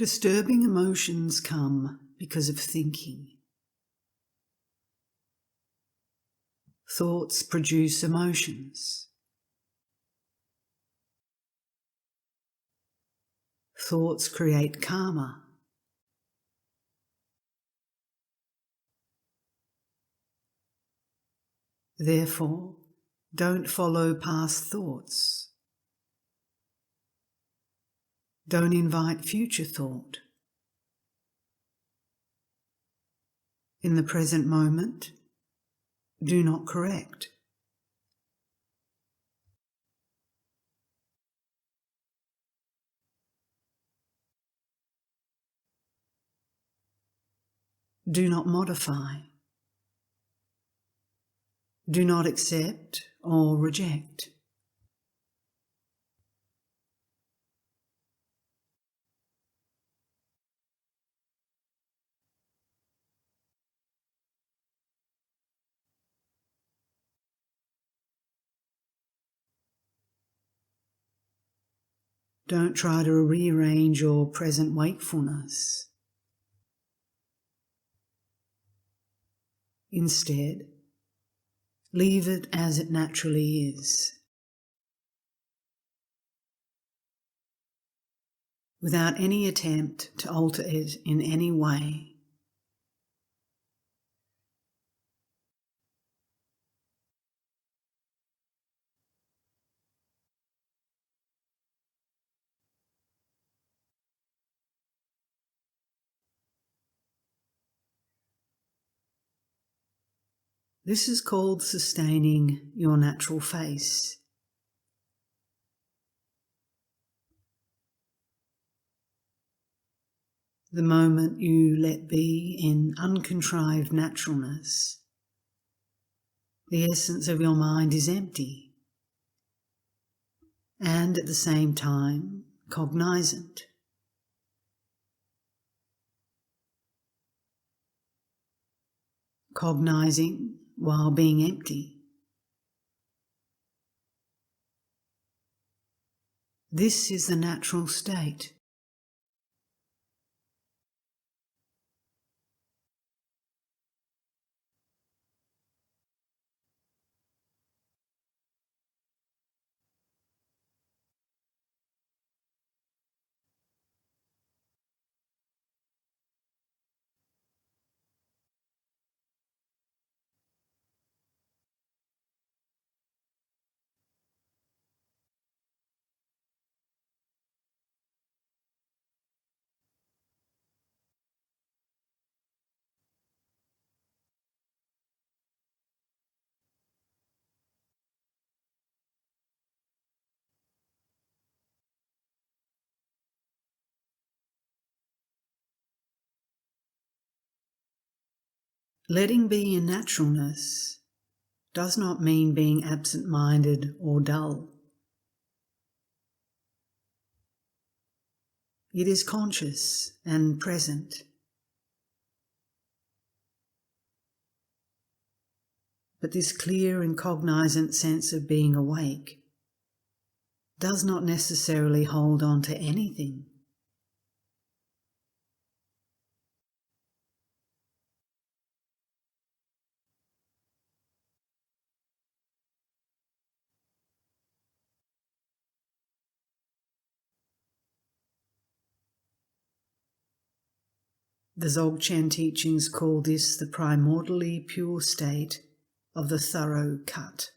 Disturbing emotions come because of thinking. Thoughts produce emotions. Thoughts create karma. Therefore, don't follow past thoughts. Don't invite future thought. In the present moment, do not correct. Do not modify. Do not accept or reject. Don't try to rearrange your present wakefulness. Instead, leave it as it naturally is, without any attempt to alter it in any way. This is called sustaining your natural face. The moment you let be in uncontrived naturalness, the essence of your mind is empty and at the same time cognizant. Cognizing while being empty. This is the natural state. Letting be in naturalness does not mean being absent-minded or dull. It is conscious and present. But this clear and cognizant sense of being awake does not necessarily hold on to anything. The Dzogchen teachings call this the primordially pure state of the thorough cut.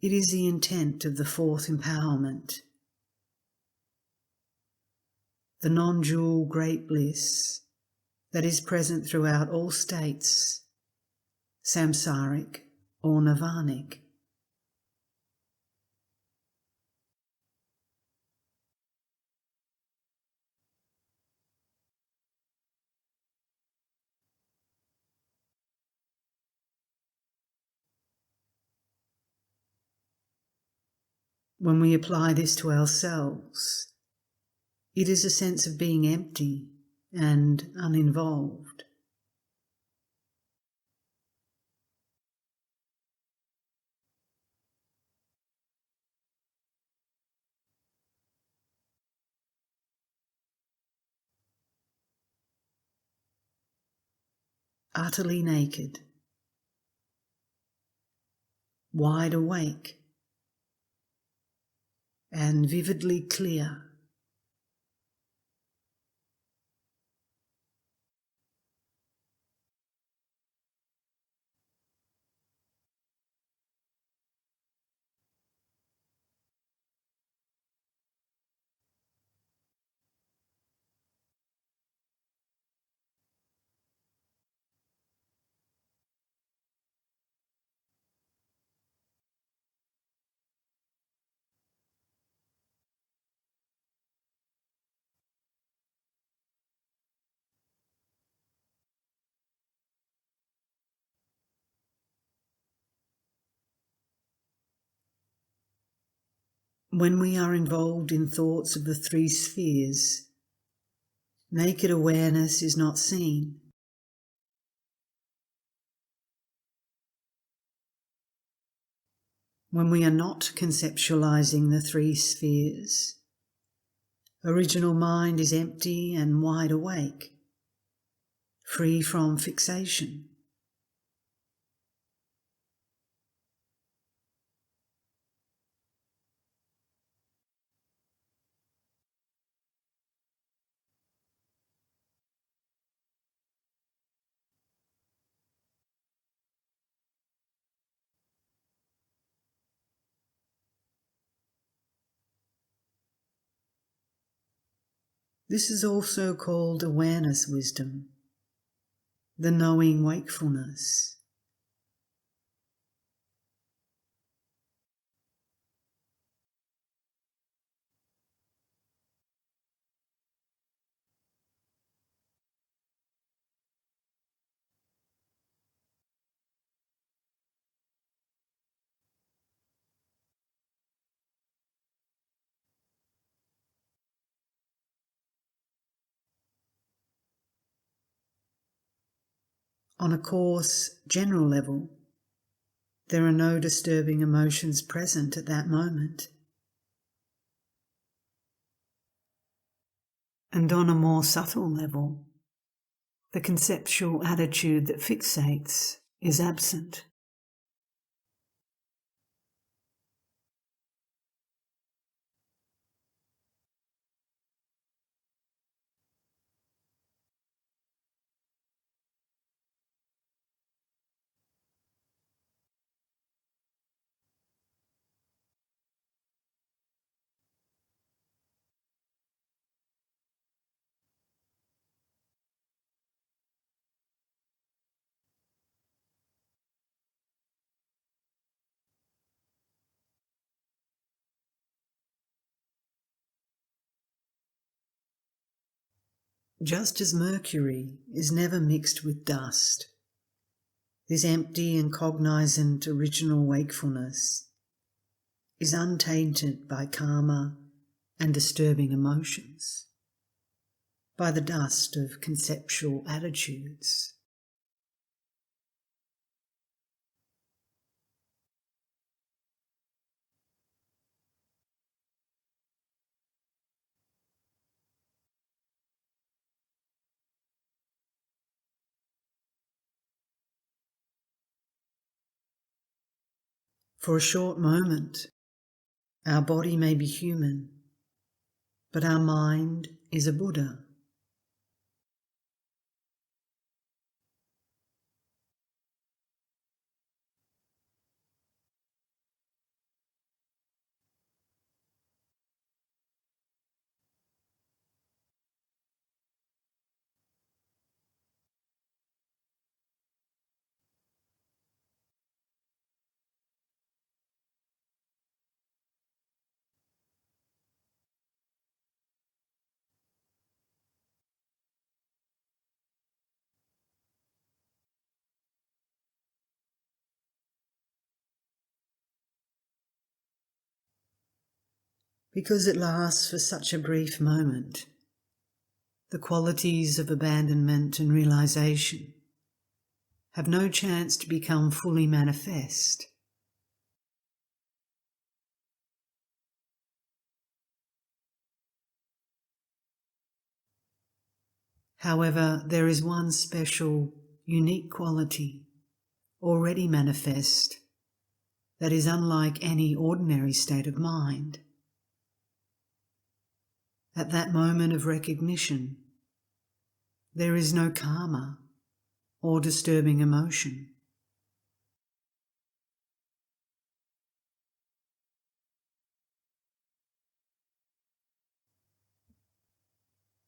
It is the intent of the fourth empowerment, the non-dual great bliss that is present throughout all states, samsaric or nirvanic. When we apply this to ourselves, it is a sense of being empty and uninvolved. utterly naked, wide awake, and vividly clear. When we are involved in thoughts of the three spheres, naked awareness is not seen. When we are not conceptualizing the three spheres, original mind is empty and wide awake, free from fixation. This is also called awareness wisdom, the knowing wakefulness. On a coarse, general level, there are no disturbing emotions present at that moment. And on a more subtle level, the conceptual attitude that fixates is absent. Just as mercury is never mixed with dust, this empty and cognizant original wakefulness is untainted by karma and disturbing emotions, by the dust of conceptual attitudes. For a short moment, our body may be human, but our mind is a Buddha. Because it lasts for such a brief moment, the qualities of abandonment and realization have no chance to become fully manifest. However, there is one special, unique quality already manifest that is unlike any ordinary state of mind. At that moment of recognition, there is no karma or disturbing emotion.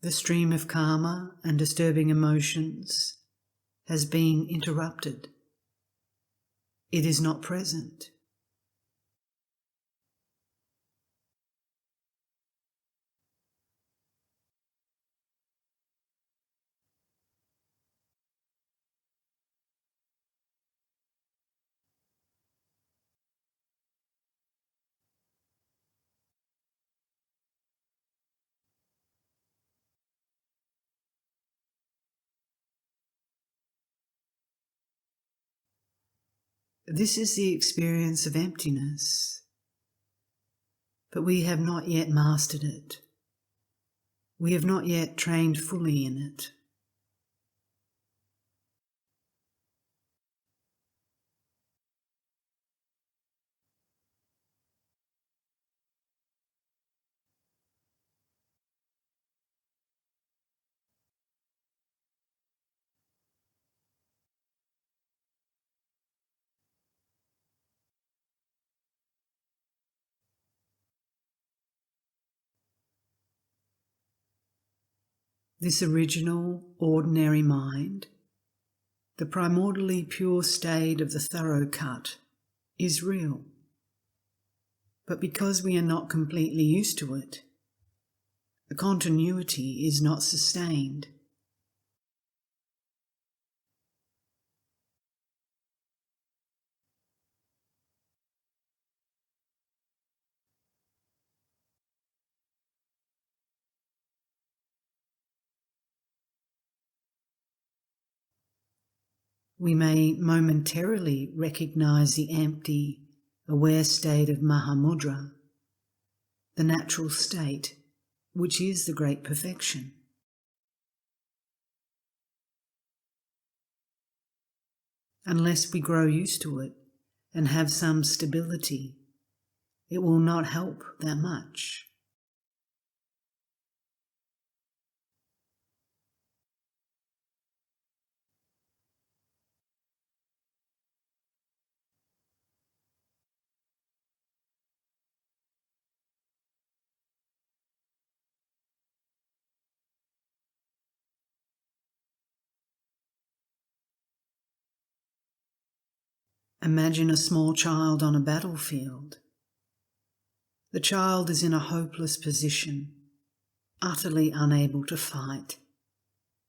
The stream of karma and disturbing emotions has been interrupted. It is not present. This is the experience of emptiness, but we have not yet mastered it. We have not yet trained fully in it. This original, ordinary mind, the primordially pure state of the thorough cut, is real. But because we are not completely used to it, the continuity is not sustained. We may momentarily recognize the empty, aware state of Mahamudra, the natural state, which is the great perfection. Unless we grow used to it and have some stability, it will not help that much. Imagine a small child on a battlefield. The child is in a hopeless position, utterly unable to fight,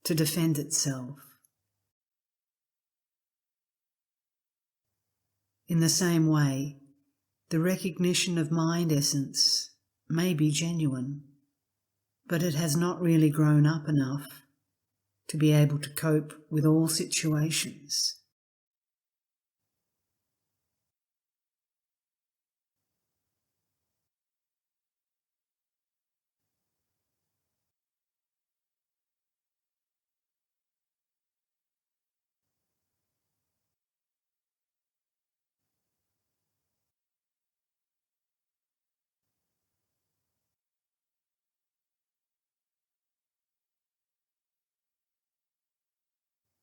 to defend itself. In the same way, the recognition of mind essence may be genuine, but it has not really grown up enough to be able to cope with all situations.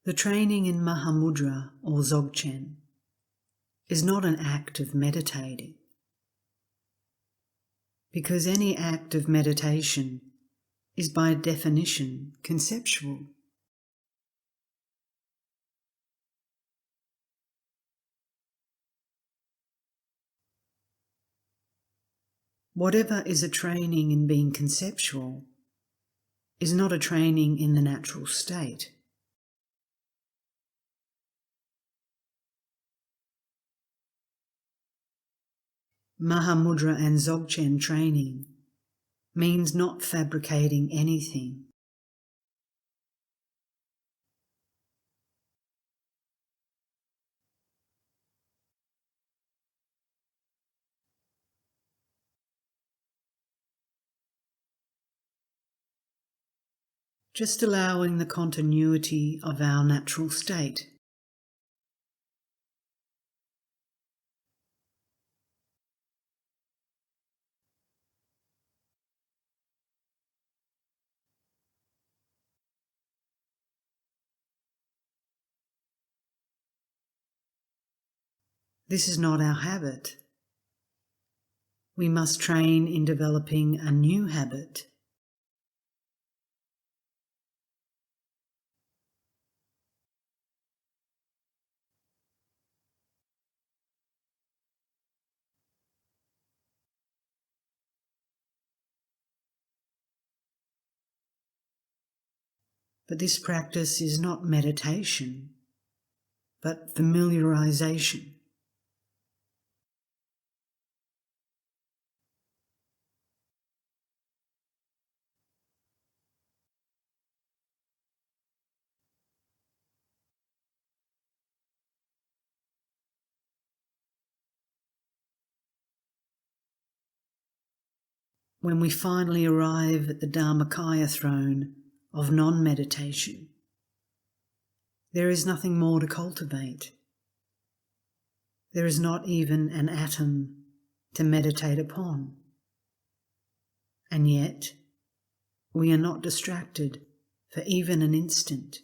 The training in Mahamudra or Dzogchen is not an act of meditating, because any act of meditation is by definition conceptual. Whatever is a training in being conceptual is not a training in the natural state. Mahamudra and Dzogchen training means not fabricating anything. just allowing the continuity of our natural state. This is not our habit. We must train in developing a new habit. But this practice is not meditation, but familiarization. When we finally arrive at the Dharmakaya throne of non-meditation, there is nothing more to cultivate. There is not even an atom to meditate upon. And yet, we are not distracted for even an instant.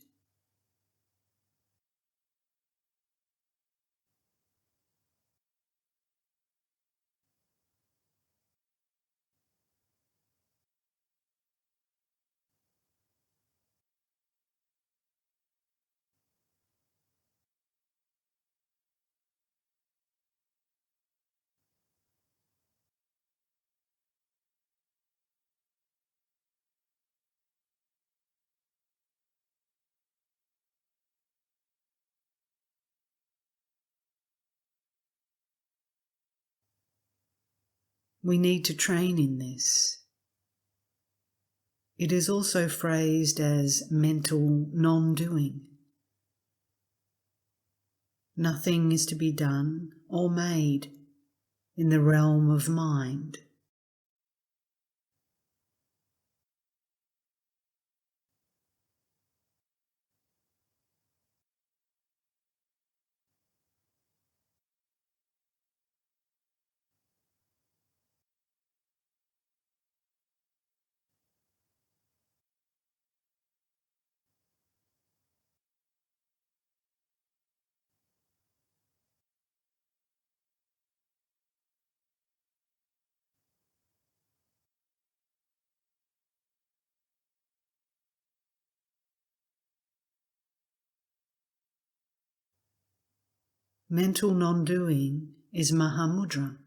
We need to train in this. It is also phrased as mental non-doing. Nothing is to be done or made in the realm of mind. Mental non-doing is Mahamudra.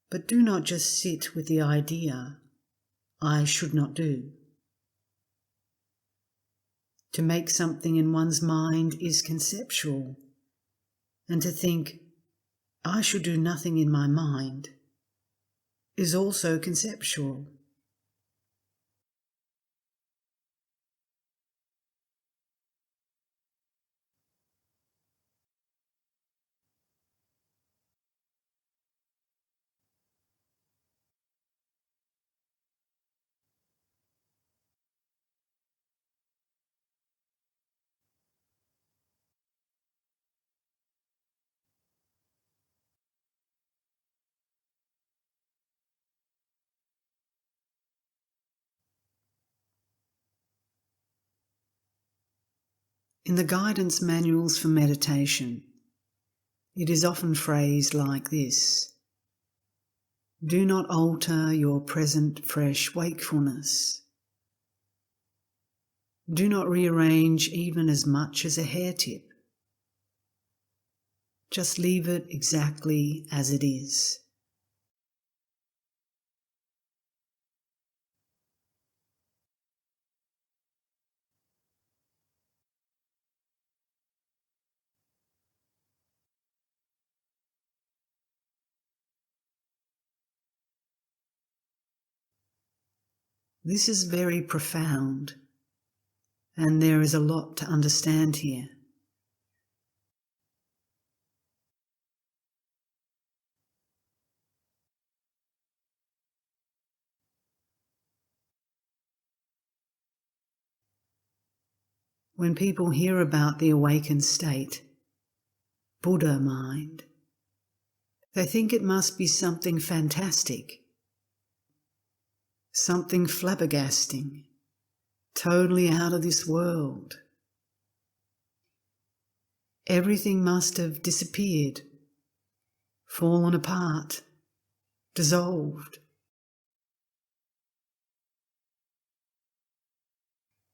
But do not just sit with the idea, I should not do. To make something in one's mind is conceptual, and to think, I should do nothing in my mind, is also conceptual. In the guidance manuals for meditation, it is often phrased like this: do not alter your present fresh wakefulness. Do not rearrange even as much as a hair tip. Just leave it exactly as it is. This is very profound, and there is a lot to understand here. When people hear about the awakened state, Buddha mind, they think it must be something fantastic, something flabbergasting, totally out of this world. Everything must have disappeared, fallen apart, dissolved.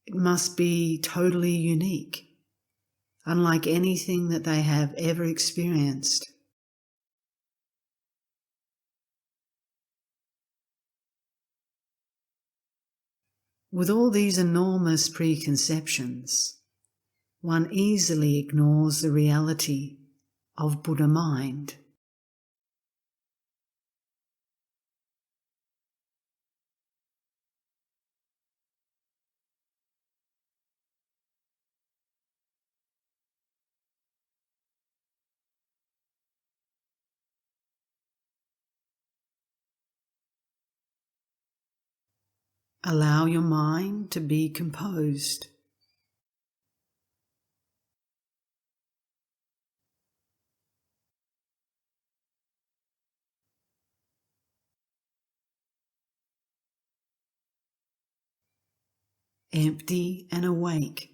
It must be totally unique, unlike anything that they have ever experienced. With all these enormous preconceptions, one easily ignores the reality of Buddha mind. Allow your mind to be composed. Empty and awake.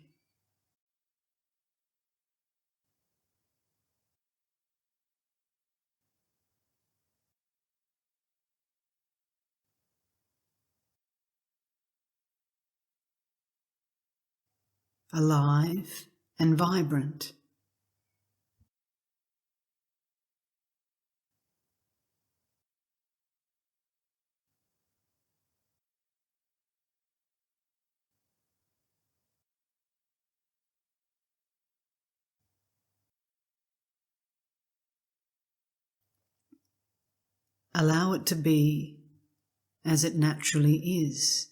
Alive and vibrant. Allow it to be as it naturally is.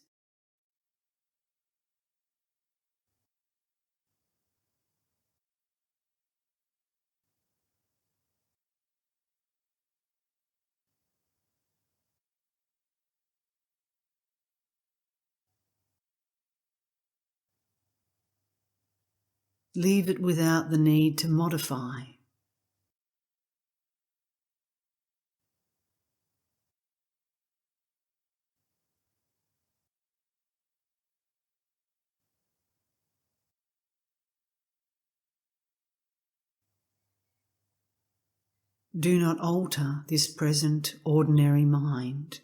Leave it without the need to modify. Do not alter this present ordinary mind.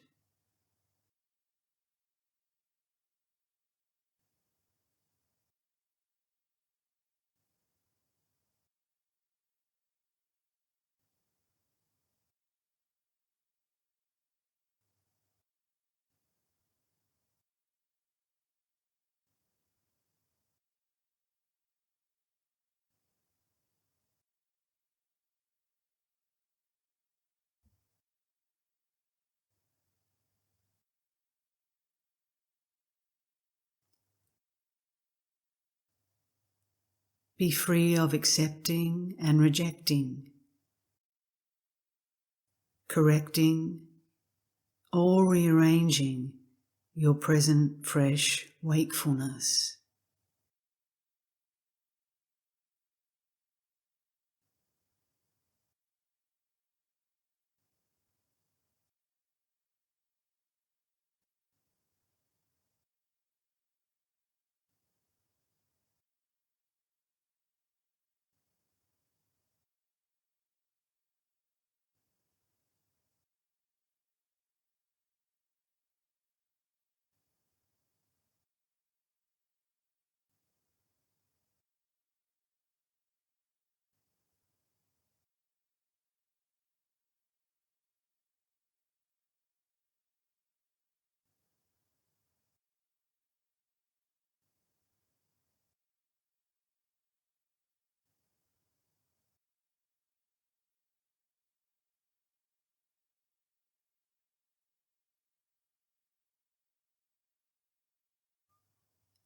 Be free of accepting and rejecting, correcting or rearranging your present fresh wakefulness.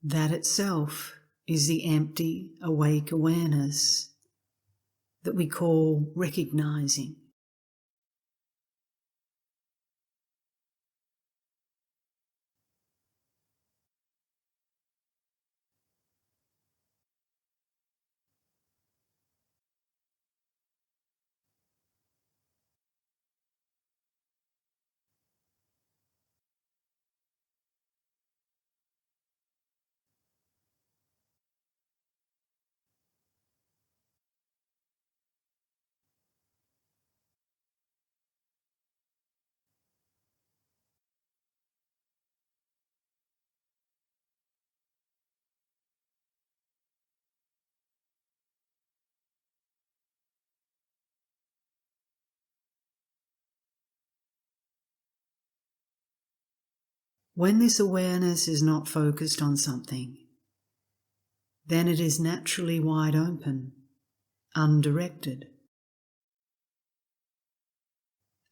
That itself is the empty, awake awareness that we call recognizing. When this awareness is not focused on something, then it is naturally wide open, undirected.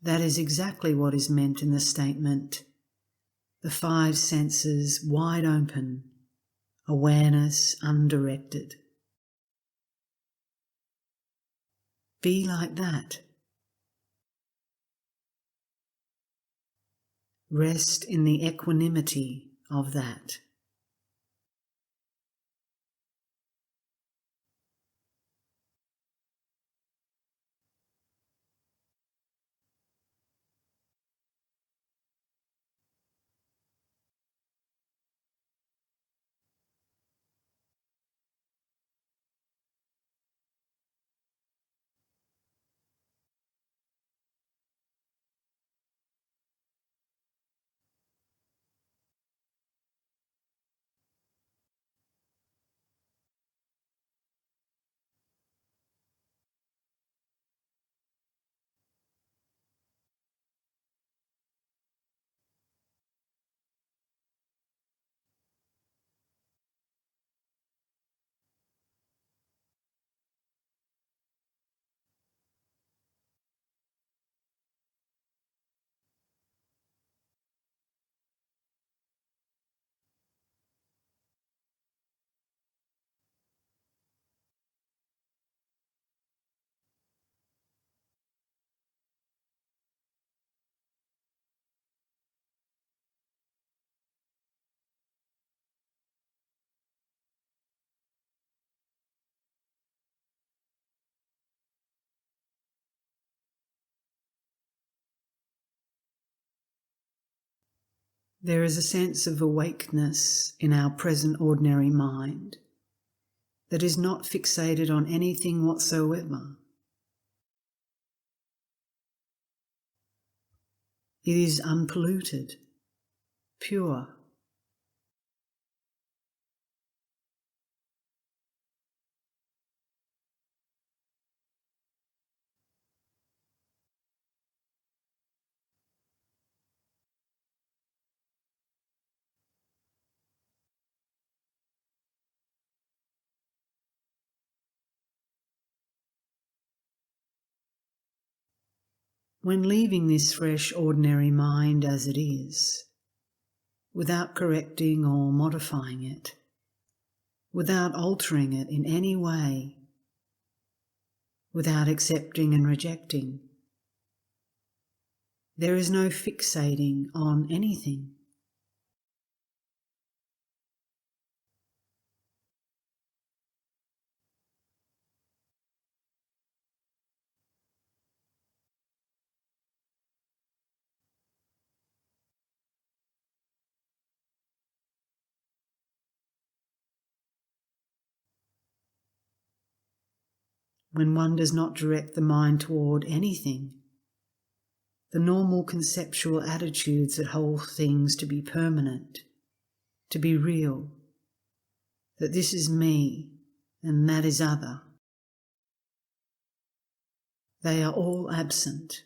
That is exactly what is meant in the statement, the five senses wide open, awareness undirected. Be like that. Rest in the equanimity of that. There is a sense of awakeness in our present ordinary mind that is not fixated on anything whatsoever. It is unpolluted, pure. When leaving this fresh, ordinary mind as it is, without correcting or modifying it, without altering it in any way, without accepting and rejecting, there is no fixating on anything. When one does not direct the mind toward anything, the normal conceptual attitudes that hold things to be permanent, to be real, that this is me and that is other, they are all absent.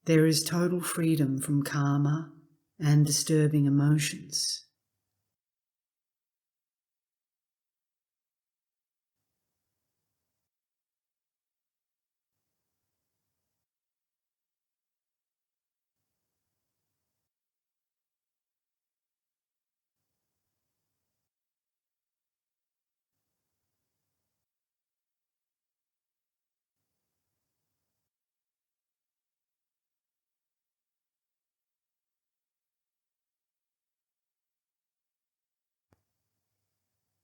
There is total freedom from karma and disturbing emotions.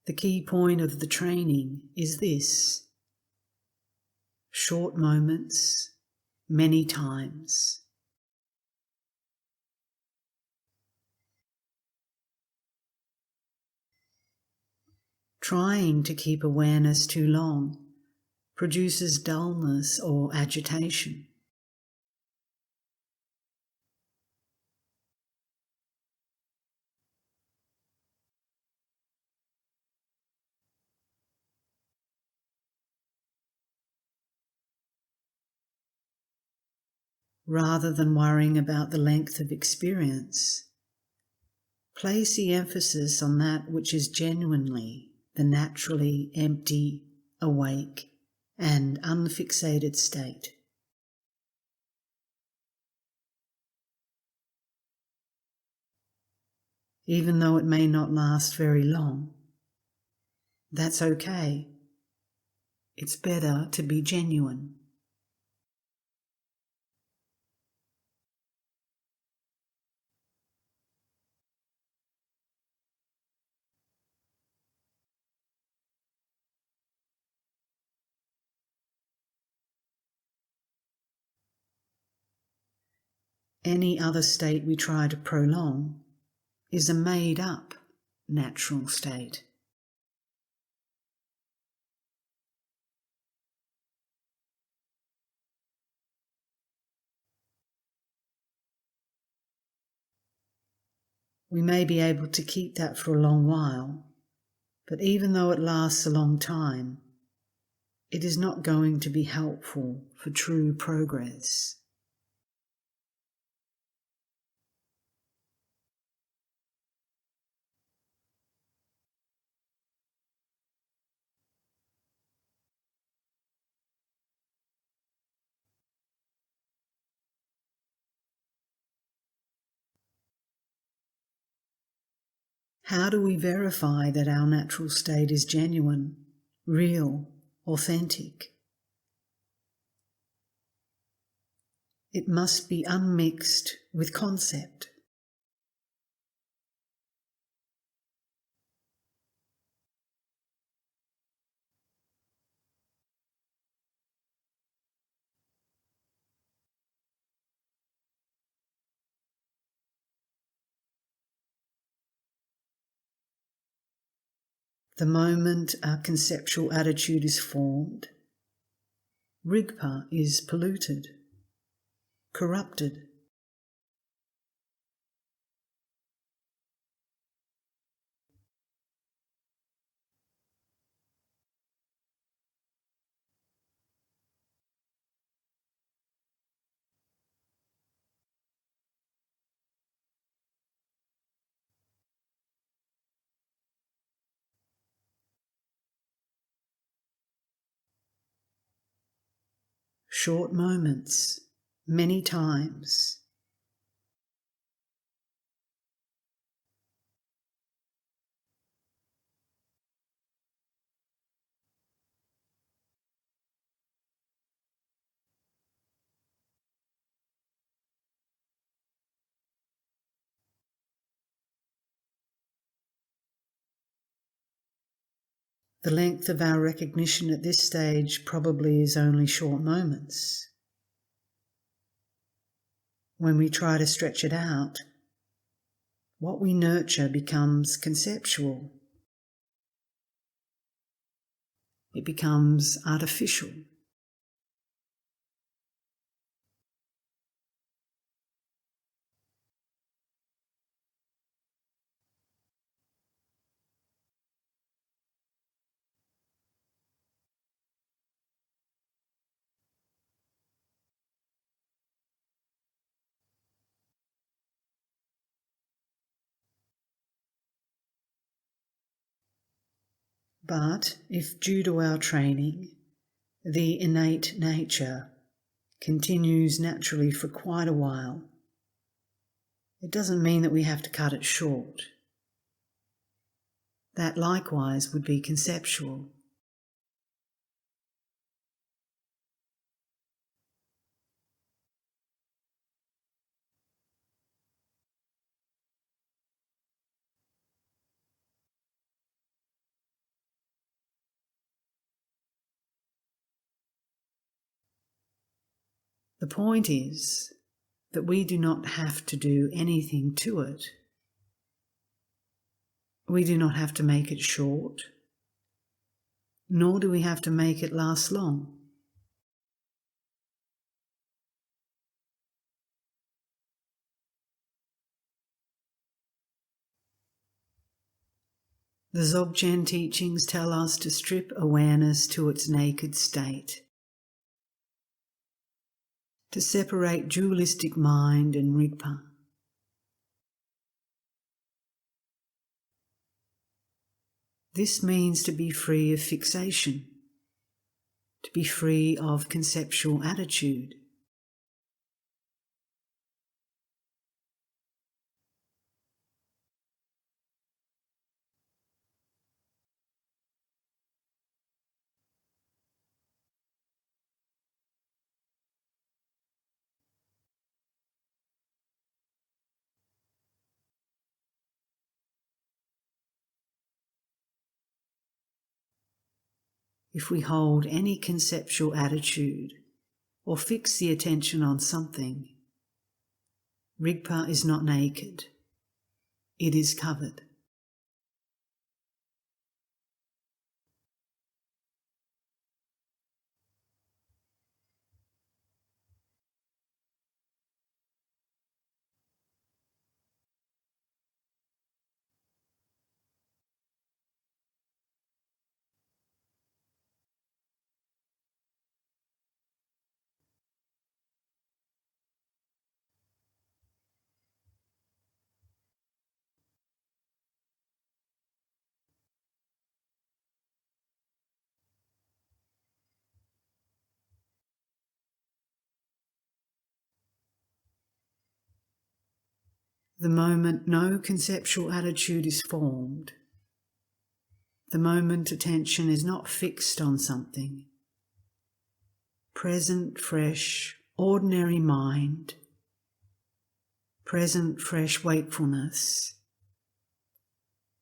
The key point of the training is this: short moments, many times. Trying to keep awareness too long produces dullness or agitation. Rather than worrying about the length of experience, place the emphasis on that which is genuinely the naturally empty, awake, and unfixated state. Even though it may not last very long, that's okay. It's better to be genuine. Any other state we try to prolong is a made-up natural state. We may be able to keep that for a long while, but even though it lasts a long time, it is not going to be helpful for true progress. How do we verify that our natural state is genuine, real, authentic? It must be unmixed with concept. The moment our conceptual attitude is formed, Rigpa is polluted, corrupted. Short moments, many times. The length of our recognition at this stage probably is only short moments. When we try to stretch it out, what we nurture becomes conceptual. It becomes artificial. But if due to our training, the innate nature continues naturally for quite a while, it doesn't mean that we have to cut it short. That likewise would be conceptual. The point is that we do not have to do anything to it. We do not have to make it short, nor do we have to make it last long. The Dzogchen teachings tell us to strip awareness to its naked state, to separate dualistic mind and Rigpa. This means to be free of fixation, to be free of conceptual attitude. If we hold any conceptual attitude or fix the attention on something, Rigpa is not naked, it is covered. The moment no conceptual attitude is formed, the moment attention is not fixed on something, present, fresh, ordinary mind, present, fresh wakefulness,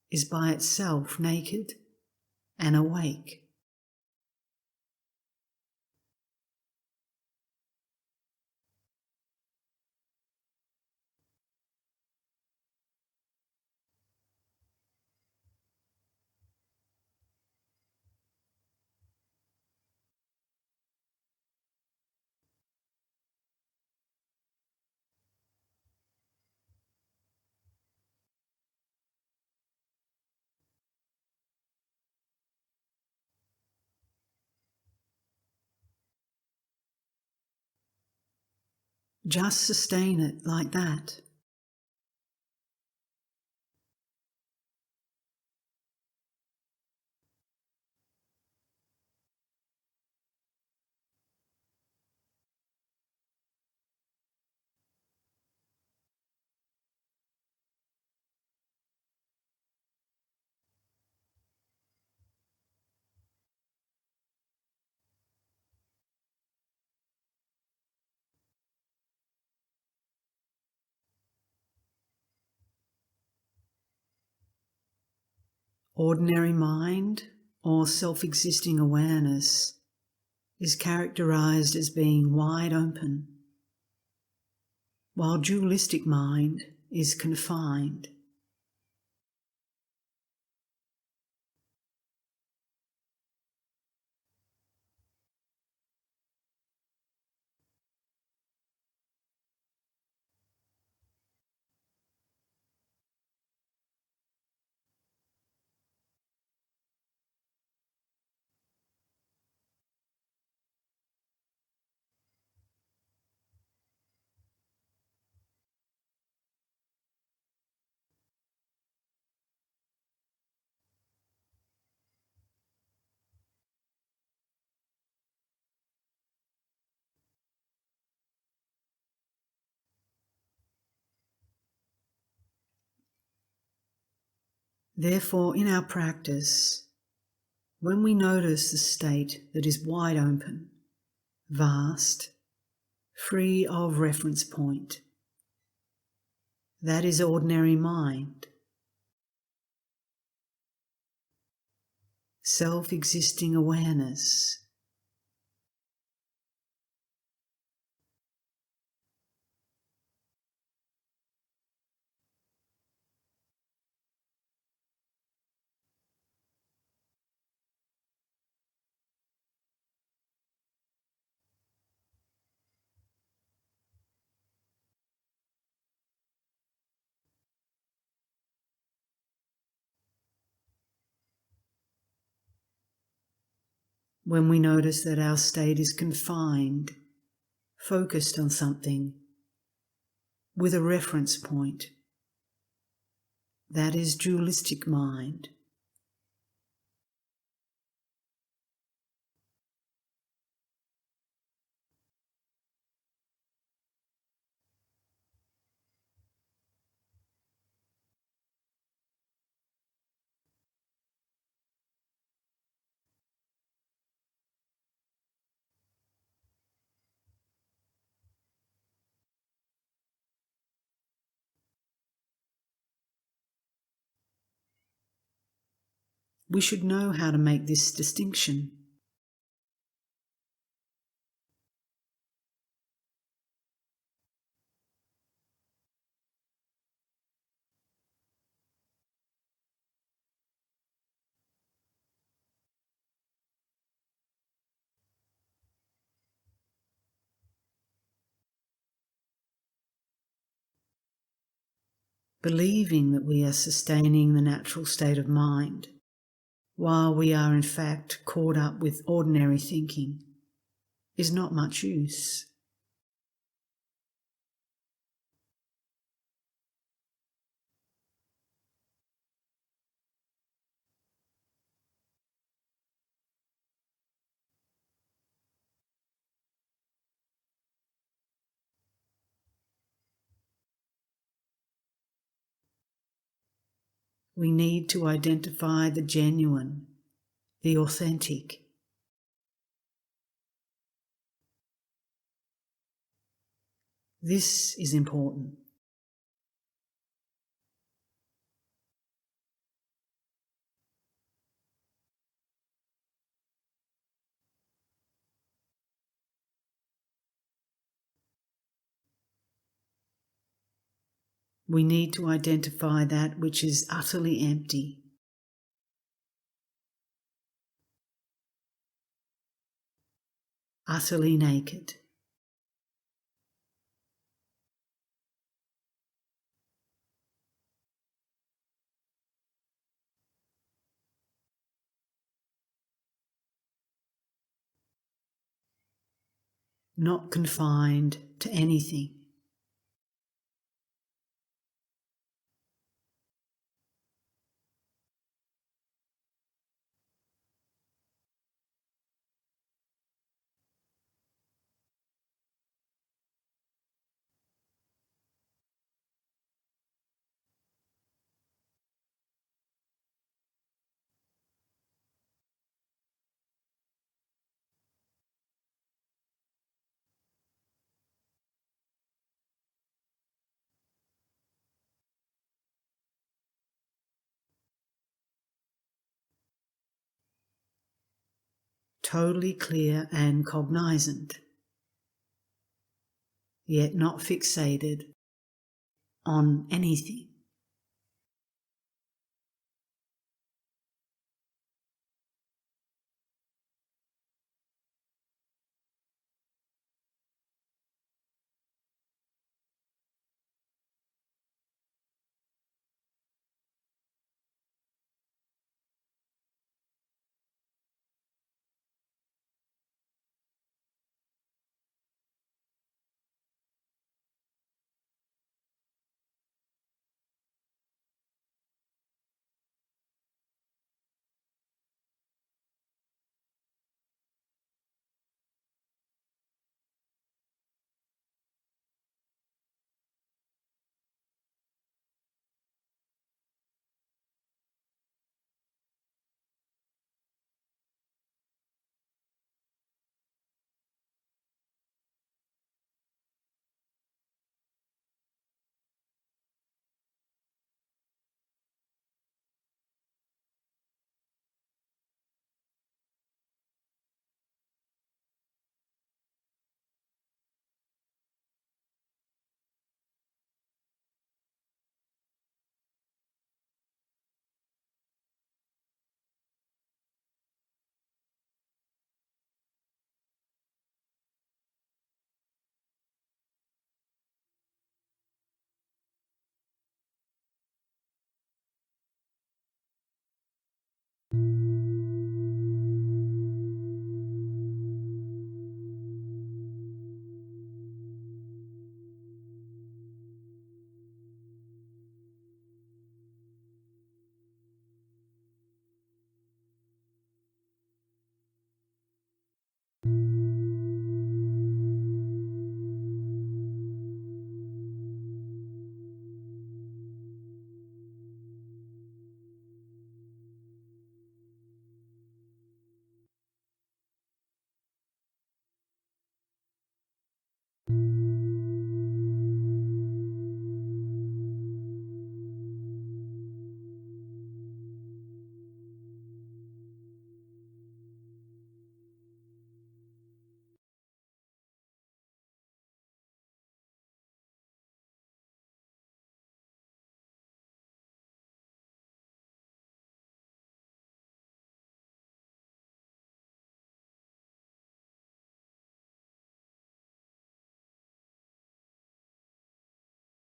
is by itself naked and awake. Just sustain it like that. Ordinary mind, or self-existing awareness, is characterized as being wide open, while dualistic mind is confined. Therefore, in our practice, when we notice the state that is wide open, vast, free of reference point, that is ordinary mind, self-existing awareness. when we notice that our state is confined, focused on something, with a reference point. That is dualistic mind. We should know how to make this distinction. Believing that we are sustaining the natural state of mind, while we are in fact caught up with ordinary thinking, is not much use. We need to identify the genuine, the authentic. This is important. We need to identify that which is utterly empty, utterly naked. Not confined to anything. Totally clear and cognizant, yet not fixated on anything.